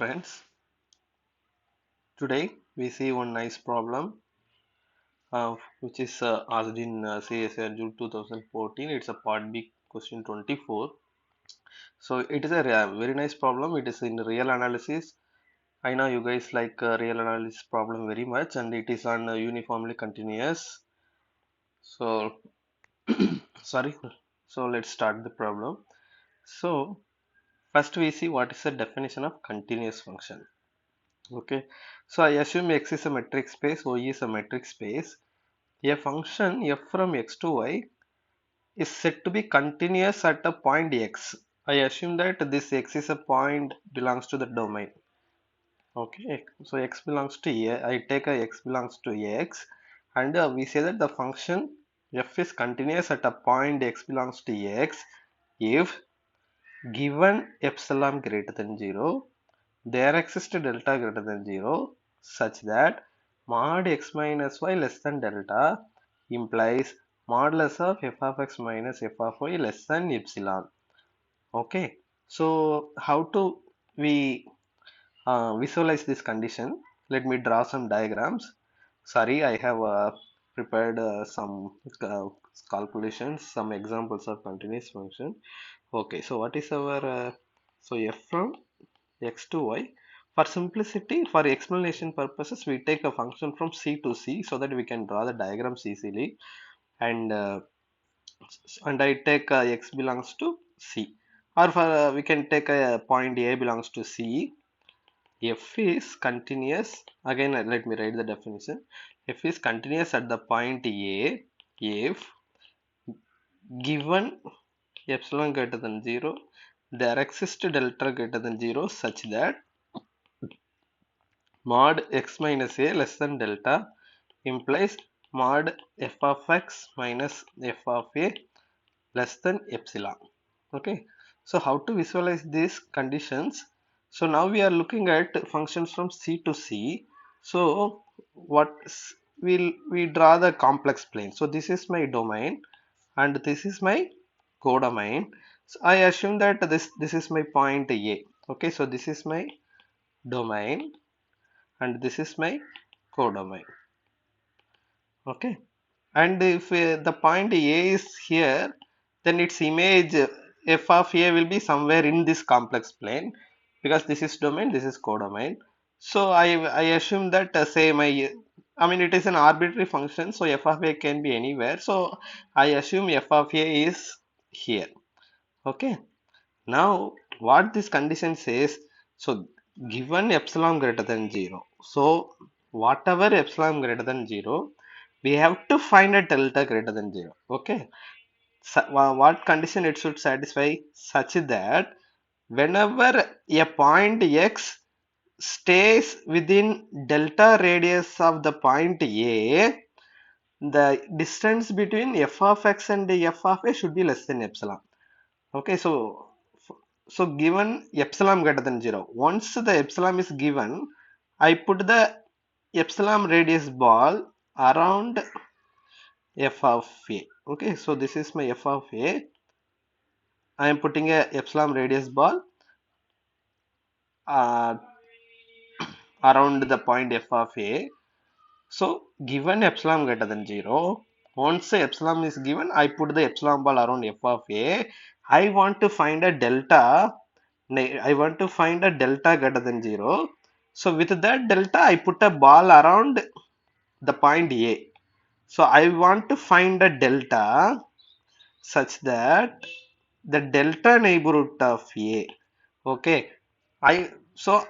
friends, today we see one nice problem which is asked in CSR June 2014. It's a part B question 24. So it is a very nice problem. It is in real analysis. I know you guys like real analysis problem very much, and it is on uniformly continuous. So sorry. So let's start the problem. So first we see what is the definition of continuous function. Okay, so I assume X is a metric space, Y is a metric space. A function f from x to y is said to be continuous at a point x. I assume that this x is a point belongs to the domain. Okay, so x belongs to a. I take a x belongs to x, and we say that the function f is continuous at a point x belongs to x if given epsilon greater than 0, there exists delta greater than 0 such that mod x minus y less than delta implies modulus of f of x minus f of y less than epsilon. Okay, so how to we visualize this condition? Let me draw some diagrams. Sorry, I have prepared some calculations, some examples of continuous function. Okay, so what is our so f from x to y? For simplicity, for explanation purposes, we take a function from c to c so that we can draw the diagrams easily. And I take x belongs to c, or for we can take a point a belongs to c. F is continuous. Again, let me write the definition. F is continuous at the point a if given epsilon greater than 0, there exists delta greater than 0 such that mod x minus a less than delta implies mod f of x minus f of a less than epsilon. Okay, so how to visualize these conditions? So now we are looking at functions from c to c. So what we draw the complex plane. So this is my domain and this is my codomain. So I assume that this is my point a. Okay, so this is my domain and this is my codomain. Okay, and if the point A is here, then its image f of A will be somewhere in this complex plane because this is domain, this is codomain. So I assume that say my I mean it is an arbitrary function, so f of A can be anywhere. So I assume f of A is here. Okay. Now what this condition says, so given epsilon greater than 0, so whatever epsilon greater than 0, we have to find a delta greater than 0. Okay, so, what condition it should satisfy? Such that whenever a point x stays within delta radius of the point a, the distance between f of x and f of a should be less than epsilon. Okay, so given epsilon greater than 0, once the epsilon is given, I put the epsilon radius ball around f of a. Okay, so this is my f of a. I am putting a epsilon radius ball uh, around the point f of a. So given epsilon greater than 0, once the epsilon is given, I put the epsilon ball around f of a. I want to find a delta. I want to find a delta greater than 0. So with that delta, I put a ball around the point A. So I want to find a delta such that the delta neighborhood of A. Okay. So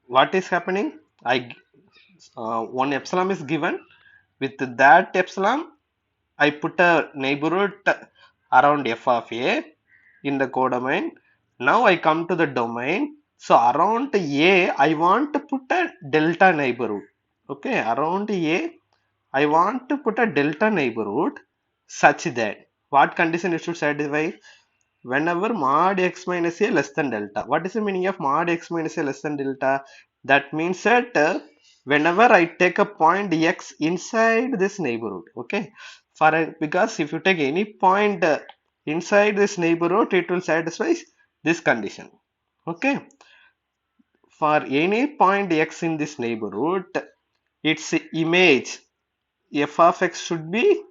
what is happening? One epsilon is given. With that epsilon, I put a neighborhood around f of a in the codomain. Now I come to the domain. So around a, I want to put a delta neighborhood. Okay, around a, I want to put a delta neighborhood such that what condition it should satisfy? Whenever mod x minus a less than delta. What is the meaning of mod x minus a less than delta? That means that whenever I take a point x inside this neighborhood, okay, because if you take any point inside this neighborhood, it will satisfy this condition. Okay, for any point x in this neighborhood, its image f of x should be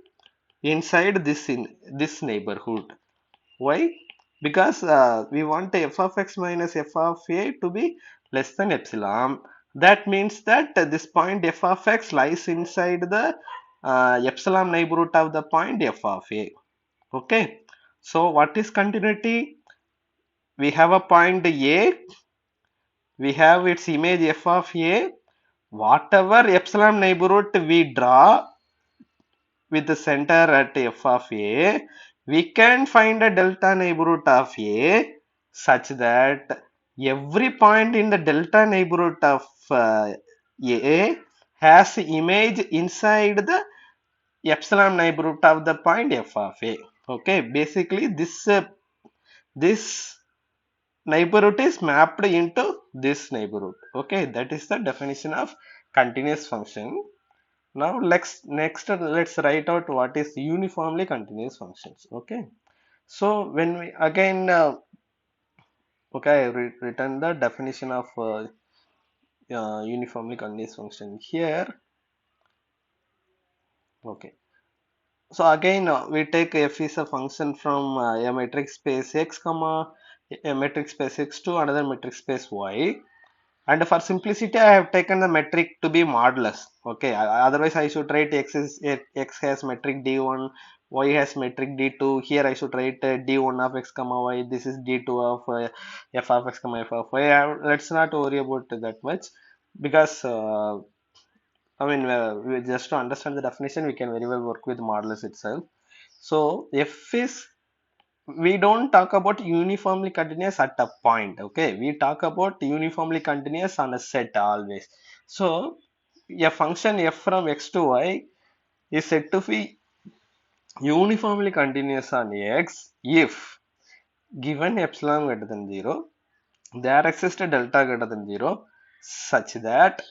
inside this neighborhood. Why? Because we want f of x minus f of a to be less than epsilon. That means that this point f of x lies inside the epsilon neighborhood of the point f of a. Okay. So what is continuity? We have a point a. We have its image f of a. Whatever epsilon neighborhood we draw with the center at f of a, we can find a delta neighborhood of a such that every point in the delta neighborhood of a has image inside the epsilon neighborhood of the point f of a. Okay, basically this neighborhood is mapped into this neighborhood. Okay, that is the definition of continuous function. Now let's write out what is uniformly continuous functions. Okay, so when we again okay, I written the definition of uniformly continuous function here. Okay, so again we take f is a function from a metric space x comma a metric space x to another metric space y. And for simplicity, I have taken the metric to be modulus. Okay, otherwise I should write x has metric d1, y has metric d2. Here I should write d1 of x comma y. This is d2 of f of x comma f of y. Let's not worry about that much because I mean just to understand the definition, we can very well work with modulus itself. So f is, we don't talk about uniformly continuous at a point. Okay, we talk about uniformly continuous on a set always. So a function f from x to y is said to be uniformly continuous on x if given epsilon greater than 0, there exists a delta greater than 0 such that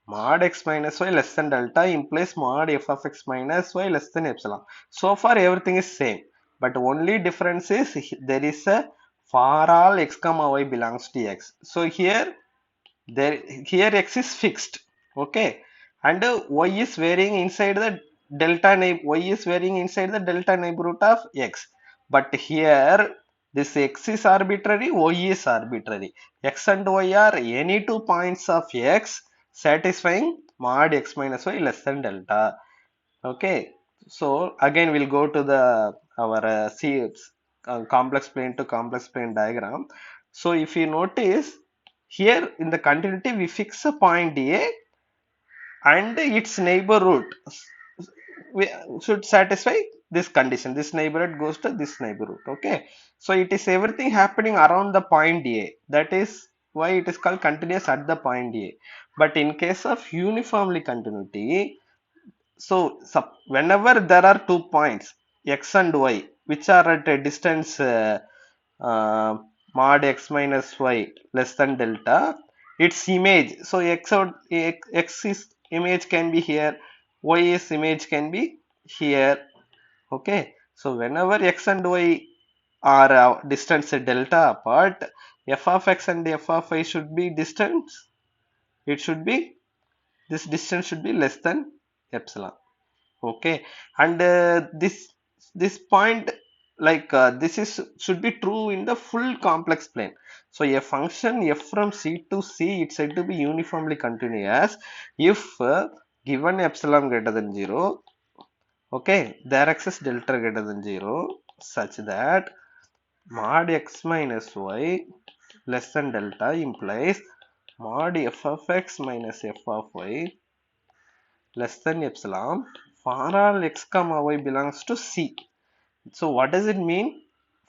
mod x minus y less than delta implies mod f of x minus y less than epsilon. So far everything is same, but only difference is there is a for all x comma y belongs to x. So here x is fixed. Okay, and y is varying inside the y is varying inside the delta neighborhood of x. But here this x is arbitrary, y is arbitrary. X and y are any two points of x satisfying mod x minus y less than delta. Okay, so again we'll go to the our complex plane to complex plane diagram. So if you notice here in the continuity we fix a point a and its neighborhood we should satisfy this condition. This neighborhood goes to this neighborhood. Okay, so it is everything happening around the point a. That is why it is called continuous at the point a. But in case of uniformly continuity, so whenever there are 2 points x and y which are at a distance uh, mod x minus y less than delta, its image, so x is image can be here, y is image can be here. Okay, so whenever x and y are distance delta apart, f of x and f of y should be distance, it should be, this distance should be less than epsilon. Okay, and this point, like this is should be true in the full complex plane. So a function f from c to c, it's said to be uniformly continuous if given epsilon greater than 0. Okay, there exists delta greater than 0 such that mod x minus y less than delta implies mod f of x minus f of y less than epsilon for all x comma y belongs to C. So what does it mean?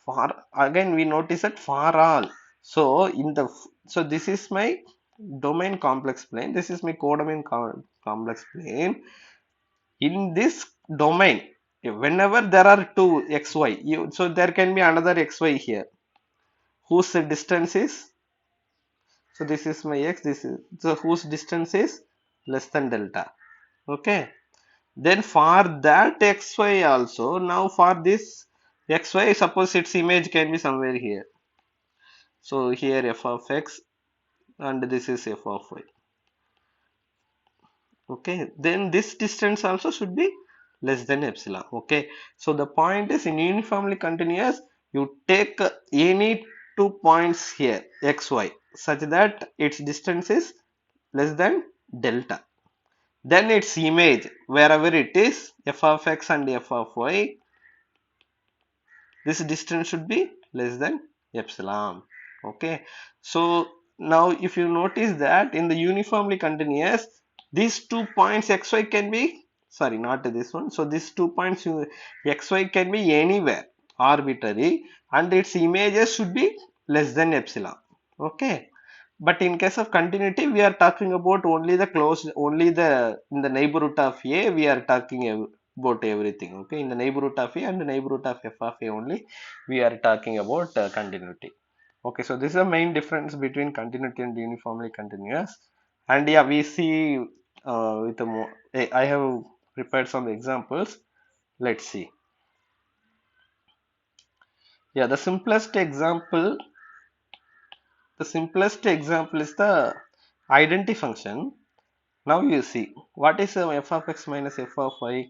For, again we notice that for all. So in the, so this is my domain complex plane. This is my codomain complex plane. In this domain, whenever there are two xy, so there can be another xy here whose distance is, so this is my x, this is, so whose distance is less than delta. Okay, then for that xy also, now for this xy, suppose its image can be somewhere here. So here f of x and this is f of y. Okay, then this distance also should be less than epsilon. Okay, so the point is in uniformly continuous, you take any 2 points here x y such that its distance is less than delta. Then its image wherever it is f of x and f of y, this distance should be less than epsilon. Okay, so now if you notice that in the uniformly continuous, these 2 points xy can be, sorry, not this one, so these 2 points xy can be anywhere arbitrary, and its images should be less than epsilon. Okay, but in case of continuity, we are talking about only the closed, only the in the neighborhood of a, we are talking about everything. Okay, in the neighborhood of a and the neighborhood of f of a only, we are talking about continuity. Okay, so this is the main difference between continuity and uniformly continuous. And yeah, we see with the more, I have prepared some examples. Let's see. Yeah, the simplest example is the identity function. Now you see what is f of x minus f of y.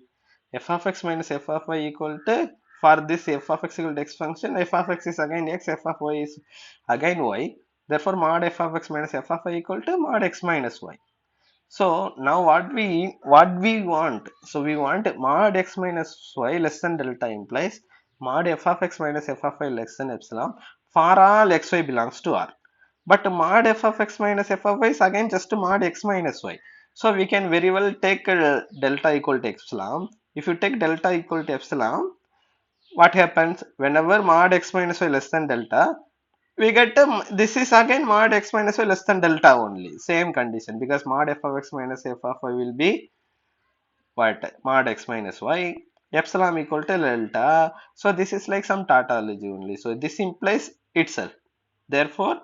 F of x minus f of y equal to, for this f of x equal to x function, f of x is again x, f of y is again y. Therefore, mod f of x minus f of y equal to mod x minus y. So now what we want? So we want mod x minus y less than delta implies mod f of x minus f of y less than epsilon for all xy belongs to R. But mod f of x minus f of y is again just mod x minus y. So we can very well take delta equal to epsilon. If you take delta equal to epsilon, what happens whenever mod x minus y less than delta? We get this is again mod x minus y less than delta only. Same condition, because mod f of x minus f of y will be what? Mod x minus y, epsilon equal to delta. So this is like some tautology only. So this implies itself. Therefore,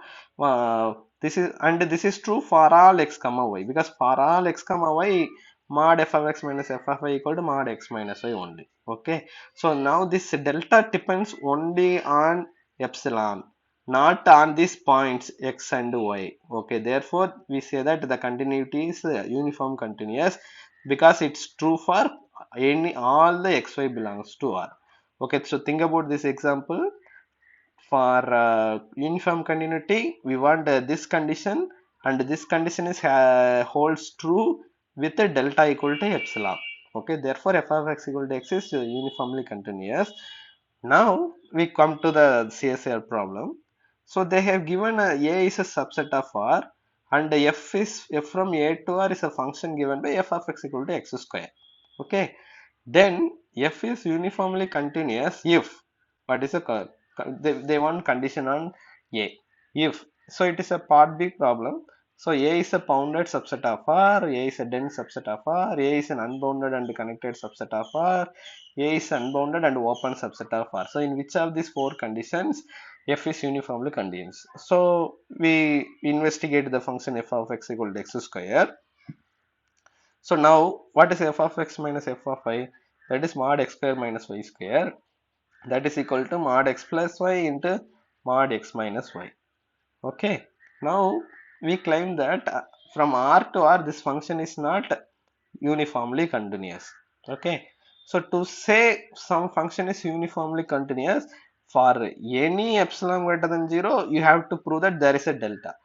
this is true for all x comma y, because for all x comma y, mod f of x minus f of y equal to mod x minus y only. Okay, so now this delta depends only on epsilon, not on these points x and y. Okay, therefore we say that the continuity is uniform continuous, because it's true for any all the xy belongs to R. Okay, so think about this example. For uniform continuity, we want this condition, and this condition is holds true with a delta equal to epsilon. Okay, therefore f of x equal to x is uniformly continuous. Now we come to the CSR problem. So they have given a is a subset of R, and f from a to R is a function given by f of x equal to x square. Okay, then f is uniformly continuous if, what is a they want condition on a, if, so it is a part B problem. So a is a bounded subset of R, a is a dense subset of R, a is an unbounded and connected subset of R, a is unbounded and open subset of R. So in which of these four conditions f is uniformly continuous? So we investigate the function f of x equal to x square. So now what is f of x minus f of y? That is mod x square minus y square. That is equal to mod x plus y into mod x minus y. Okay. Now we claim that from R to R this function is not uniformly continuous. Okay. So to say some function is uniformly continuous, for any epsilon greater than 0, you have to prove that there is a delta.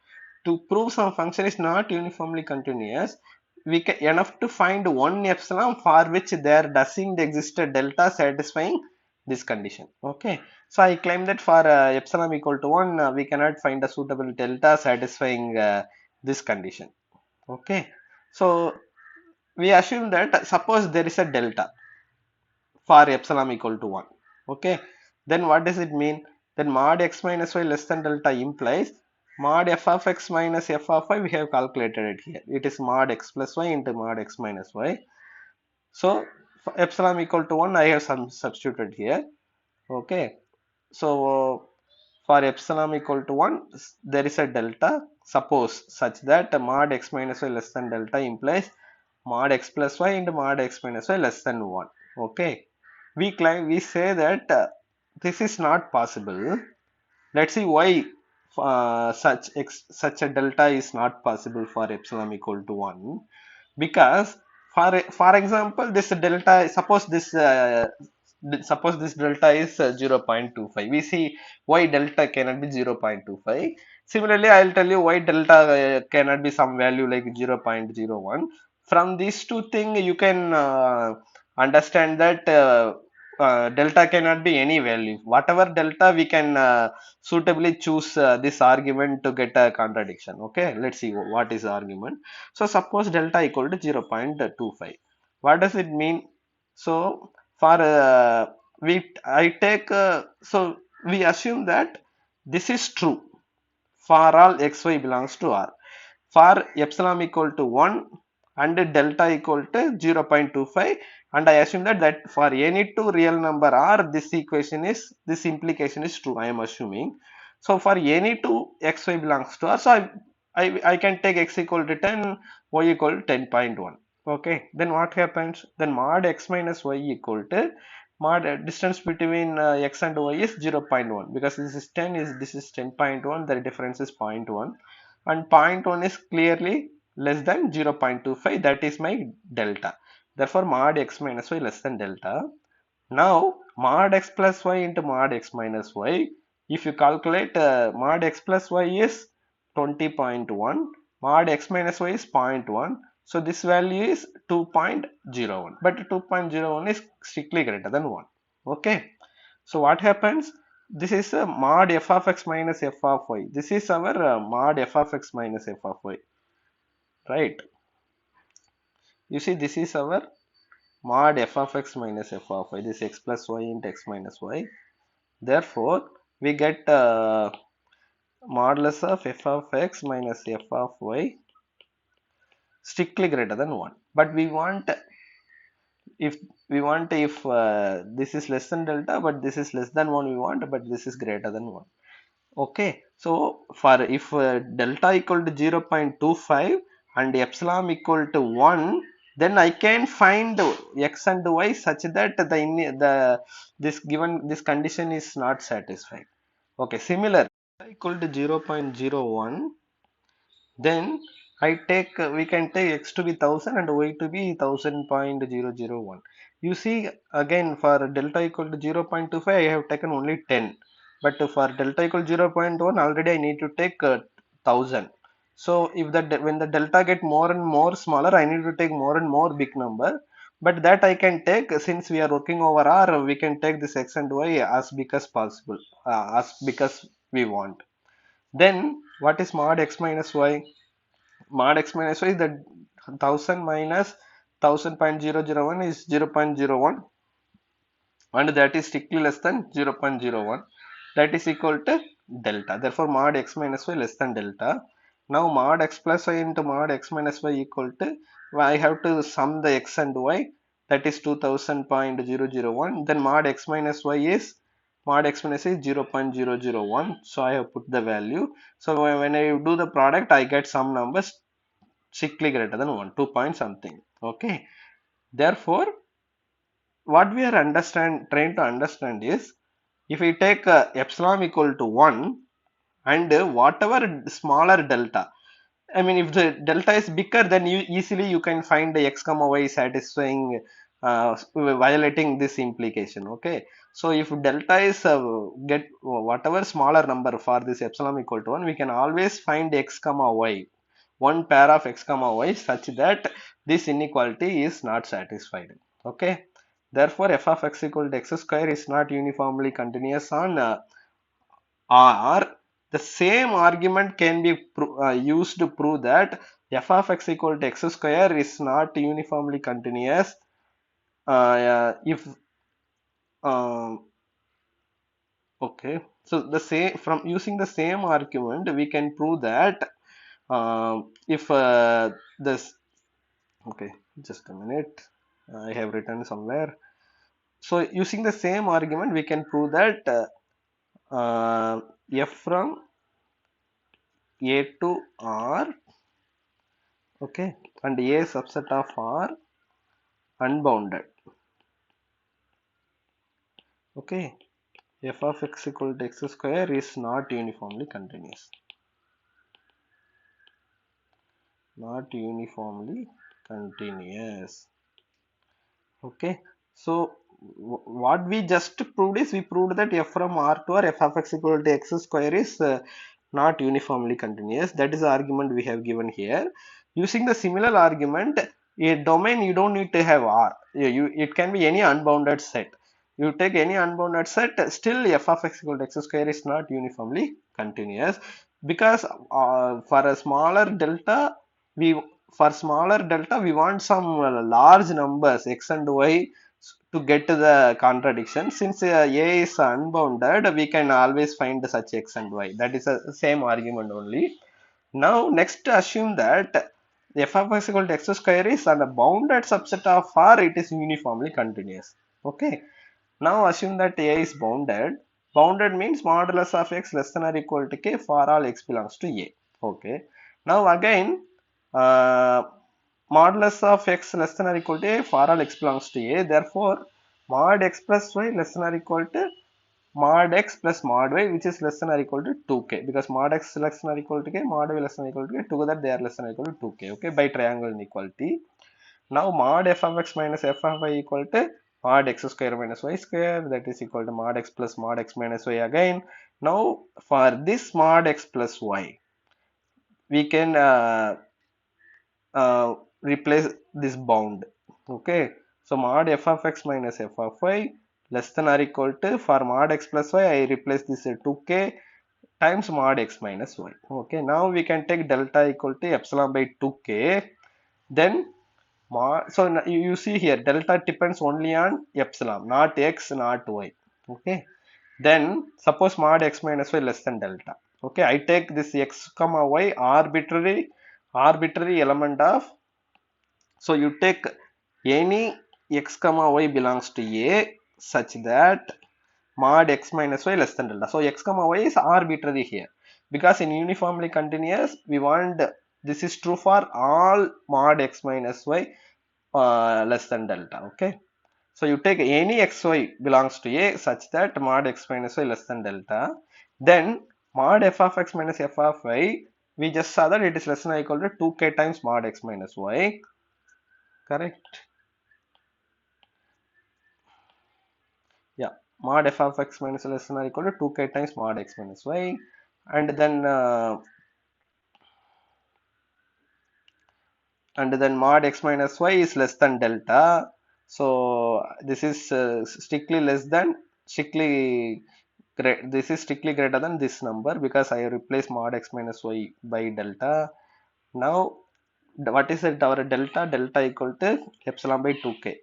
To prove some function is not uniformly continuous, we can enough to find one epsilon for which there doesn't exist a delta satisfying this condition. Okay, so I claim that for epsilon equal to 1, we cannot find a suitable delta satisfying this condition. Okay, so we assume that suppose there is a delta for epsilon equal to 1. Okay, then what does it mean? Then mod x minus y less than delta implies mod f of x minus f of y, we have calculated it here. It is mod x plus y into mod x minus y. So for epsilon equal to 1, I have some substituted here. Okay, so for epsilon equal to 1, there is a delta, suppose, such that mod x minus y less than delta implies mod x plus y into mod x minus y less than 1. Okay, we say that this is not possible. Let's see why. such a delta is not possible for epsilon equal to 1, because for example this delta, suppose this delta is 0.25. We see why delta cannot be 0.25. Similarly, I'll tell you why delta cannot be some value like 0.01. From these two things you can understand that delta cannot be any value. Whatever delta, we can suitably choose this argument to get a contradiction. Okay, let's see what is the argument. So suppose delta equal to 0.25. What does it mean? So for I take so we assume that this is true for all xy belongs to R. For epsilon equal to 1 and delta equal to 0.25, and I assume that for any two real number R, this implication is true. I am assuming. So for any two xy belongs to R, so I can take x equal to 10, y equal to 10.1. Okay, then what happens? Then mod x minus y equal to mod distance between x and y is 0.1, because this is 10.1, the difference is 0.1, and zero point 0.1 is clearly less than 0.25, that is my delta. Therefore mod x minus y less than delta. Now mod x plus y into mod x minus y, if you calculate mod x plus y is 20.1, mod x minus y is 0.1, so this value is 2.01, but 2.01 is strictly greater than 1. Okay, so what happens? This is a mod f of x minus f of y. This is our mod f of x minus f of y, right? You see, this is our mod f of x minus f of y. This x plus y into x minus y. Therefore, we get modulus of f of x minus f of y strictly greater than 1. But if if this is less than delta, but this is less than 1, we want, but this is greater than 1. Okay, so for if delta equal to 0.25 and epsilon equal to 1, then I can find x and y such that this condition is not satisfied. Okay, similar equal to 0.01, then we can take x to be 1000 and y to be 1000.001. You see, again for delta equal to 0.25, I have taken only 10. But for delta equal to 0.1, already I need to take 1000. So if when the delta get more and more smaller, I need to take more and more big number. But that I can take, since we are working over R, we can take this x and y as big as possible, as big as we want. Then what is mod x minus y? Mod x minus y is that 1000 minus 1000.001 is 0.01, and that is strictly less than 0.01, that is equal to delta. Therefore mod x minus y less than delta. Now mod x plus y into mod x minus y equal to, I have to sum the x and y, that is 2000.001, then mod x minus y is mod x minus y is 0.001, so I have put the value. So when I do the product, I get some numbers strictly greater than 1, 2 point something. Okay, therefore what we are trying to understand is, if we take epsilon equal to 1 and whatever smaller delta, I mean if the delta is bigger, then you can find the x comma y satisfying, violating this implication. Okay, so if delta is get whatever smaller number for this epsilon equal to 1, we can always find x comma y, one pair of x comma y, such that this inequality is not satisfied. Okay, therefore f of x equal to x square is not uniformly continuous on R. The same argument can be used to prove that f of x equal to x square is not uniformly continuous if okay, so the same, from using the same argument we can prove that if this okay, just a minute, I have written somewhere. So using the same argument we can prove that f from A to R, okay, and A subset of R unbounded. Okay, f of x equal to x square is not uniformly continuous. Not uniformly continuous. Okay. So what we just proved is we proved that f from R to R f of x equal to x square is not uniformly continuous. That is the argument we have given here. Using the similar argument, a domain you don't need to have R. It can be any unbounded set. You take any unbounded set, still f of x equal to x square is not uniformly continuous because for a smaller delta, we for smaller delta we want some large numbers x and y to get to the contradiction. Since a is unbounded, we can always find such x and y. That is the same argument only. Now next assume that f of x equal to x square is on a bounded subset of R, it is uniformly continuous. Okay. Now assume that A is bounded. Bounded means modulus of x less than or equal to k for all x belongs to A. Okay. Now again, uh, modulus of x less than or equal to A for all x belongs to A. Therefore, mod x plus y less than or equal to mod x plus mod y, which is less than or equal to 2k, because mod x less than or equal to k, mod y less than or equal to k, together they are less than or equal to 2k. Okay, by triangle inequality. Now mod f of x minus f of y equal to mod x square minus y square, that is equal to mod x plus mod x minus y again. Now for this mod x plus y, we can replace this bound. Okay, so mod f of x minus f of y less than or equal to, for mod x plus y I replace this 2k times mod x minus y. Okay, now we can take delta equal to epsilon by 2k. Then so you see here delta depends only on epsilon, not x, not y. Okay, then suppose mod x minus y less than delta. Okay, I take this x comma y arbitrary element of, so you take any x comma y belongs to A such that mod x minus y less than delta. So x comma y is arbitrary here because in uniformly continuous we want, this is true for all mod x minus y less than delta. Okay, so you take any xy belongs to A such that mod x minus y less than delta, then mod f of x minus f of y, we just saw that it is less than or equal to 2k times mod x minus y. Correct. Yeah, mod f of x minus less than or equal to 2k times mod x minus y, and then mod x minus y is less than delta. So this is strictly less than, strictly this is strictly greater than this number because I replace mod x minus y by delta. Now what is it, our delta equal to epsilon by 2k.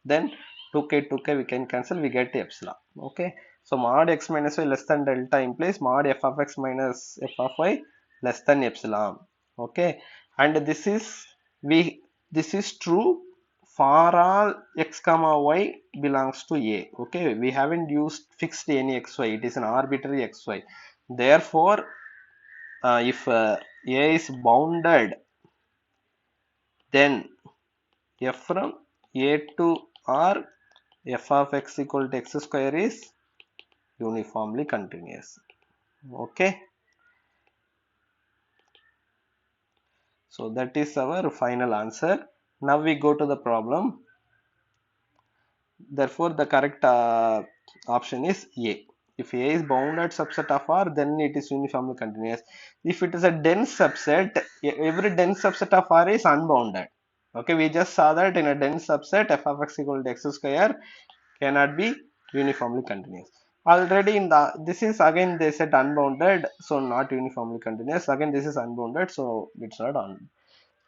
Then 2k we can cancel, we get epsilon. Okay, so mod x minus y less than delta implies mod f of x minus f of y less than epsilon. Okay, and we this is true for all x comma y belongs to A. Okay, we haven't used fixed any xy, it is an arbitrary xy. Therefore if A is bounded, then f from A to R f of x equal to x square is uniformly continuous. Okay, so that is our final answer. Now we go to the problem. Therefore the correct option is A. If A is bounded subset of R, then it is uniformly continuous. If it is a dense subset, every dense subset of R is unbounded. Okay, we just saw that in a dense subset f of x equal to x square cannot be uniformly continuous. Already in the, this is again they said unbounded, so not uniformly continuous. Again this is unbounded, so it's not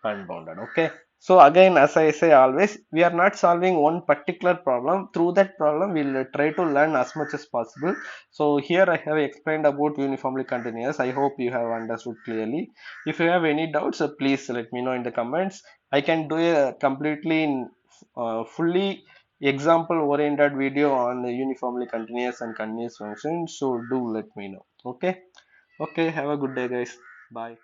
unbounded. Okay, so again as I say always, we are not solving one particular problem. Through that problem we'll try to learn as much as possible. So here I have explained about uniformly continuous. I hope you have understood clearly. If you have any doubts, please let me know in the comments. I can do a completely fully example oriented video on the uniformly continuous and continuous functions, so do let me know. Okay, okay, have a good day guys. Bye.